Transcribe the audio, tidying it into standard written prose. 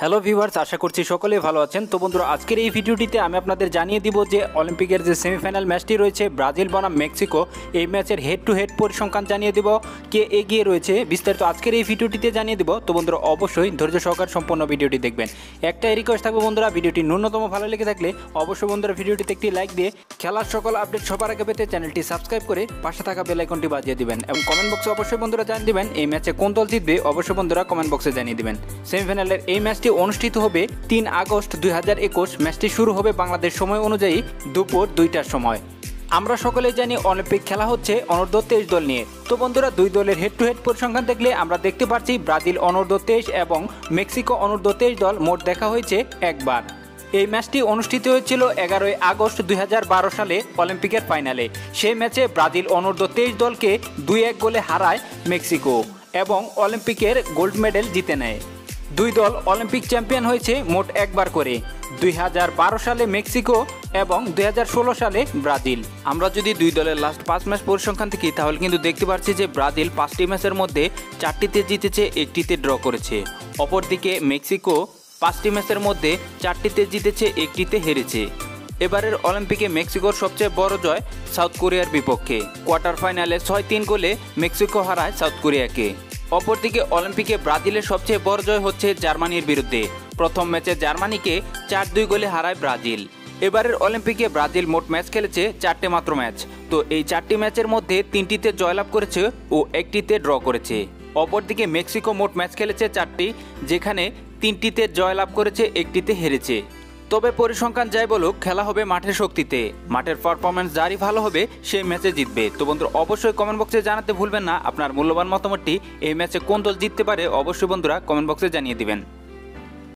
Hello viewers, আশা করছি সকলেই ভালো আছেন। তো বন্ধুরা, আজকের এই ভিডিওটিতে আমি আপনাদের জানিয়ে দিব যে অলিম্পিকের যে সেমিফাইনাল ম্যাচটি রয়েছে ব্রাজিল বনাম মেক্সিকো, এই ম্যাচের হেড টু হেড পরিসংখ্যান জানিয়ে দিব, কে এগিয়ে রয়েছে বিস্তারিত আজকের এই ভিডিওটিতে জানিয়ে দিব। তো বন্ধুরা, অবশ্যই ধৈর্য সহকারে সম্পূর্ণ ভিডিওটি দেখবেন। একটাই রিকোয়েস্ট থাকবে বন্ধুরা, ভিডিওটি ন্যূনতম ভালো লেগে থাকলে অবশ্যই বন্ধুরা ভিডিওটিতে একটি লাইক দিয়ে খেলার সকল আপডেট সবার আগে পেতে চ্যানেলটি সাবস্ক্রাইব করে পাশে থাকা বেল আইকনটি বাজিয়ে দিবেন এবং কমেন্ট বক্সে অবশ্যই বন্ধুরা জানিয়ে দিবেন এই ম্যাচে কোন দল জিতবে। অবশ্যই বন্ধুরা কমেন্ট বক্সে জানিয়ে দিবেন। সেমিফাইনালের এই ম্যাচটি অনুষ্ঠিত হবে 3 আগস্ট 2021। ম্যাচটি শুরু হবে বাংলাদেশ সময় অনুযায়ী দুপুর 2টার সময়। আমরা সকলেই জানি অলিম্পিক খেলা হচ্ছে অনূর্ধ্ব 23 দল নিয়ে। তো বন্ধুরা, দুই দলের হেড টু হেড পরিসংখ্যান দেখলে আমরা দেখতে পাচ্ছি ব্রাজিল অনূর্ধ্ব 23 এবং মেক্সিকো অনূর্ধ্ব 23 দল মোট দেখা হয়েছে একবার। এই ম্যাচটি অনুষ্ঠিত হয়েছিল 11 আগস্ট 2012 সালে অলিম্পিকের ফাইনালে। সেই ম্যাচে ব্রাজিল অনূর্ধ্ব 23 দলকে 2-1 গোলে হারায় মেক্সিকো এবং অলিম্পিকের গোল্ড মেডেল জিতে নেয়। দুই দল অলিম্পিক চ্যাম্পিয়ন হয়েছে মোট একবার করে, 2012 সালে মেক্সিকো এবং 2016 সালে ব্রাজিল। আমরা যদি দুই দলের লাস্ট 5 ম্যাচ পরিসংখ্যান দেখি তাহলে কিন্তু দেখতে পাচ্ছি যে ব্রাজিল 5টি ম্যাচের মধ্যে 4টিতে জিতেছে, 1টিতে ড্র করেছে। অপরদিকে মেক্সিকো 5টি ম্যাচের মধ্যে 4টিতে জিতেছে, 1টিতে হেরেছে। এবারের অলিম্পিকে মেক্সিকোর সবচেয়ে বড় জয় সাউথ কোরিয়ার বিপক্ষে। কোয়ার্টার ফাইনালে 6-3 গোলে মেক্সিকো হারায় সাউথ কোরিয়াকে। অপরদিকে অলিম্পিকে ব্রাজিলের সবচেয়ে বড় জয় হচ্ছে জার্মানির বিরুদ্ধে। প্রথম ম্যাচে জার্মানিকে 4-2 গোলে হারায় ব্রাজিল। এবারের অলিম্পিকে ব্রাজিল মোট ম্যাচ খেলেছে 4টে মাত্র ম্যাচ। তো এই 4টি ম্যাচের মধ্যে 3টিতে জয়লাভ করেছে ও 1টিতে ড্র করেছে। অপরদিকে মেক্সিকো মোট ম্যাচ খেলেছে 4টি, যেখানে 3টিতে জয়লাভ করেছে, 1টিতে হেরেছে। তবে পরিসংখ্যান যাই বলুক, খেলা হবে মাঠের শক্তিতে। মাঠের পারফরমেন্স যারই ভালো হবে সেই ম্যাচে জিতবে। তো বন্ধুরা, অবশ্যই কমেন্ট বক্সে জানাতে ভুলবেন না আপনার মূল্যবান মতামতটি, এই ম্যাচে কোন দল জিততে পারে। অবশ্যই বন্ধুরা কমেন্ট বক্সে জানিয়ে দিবেন।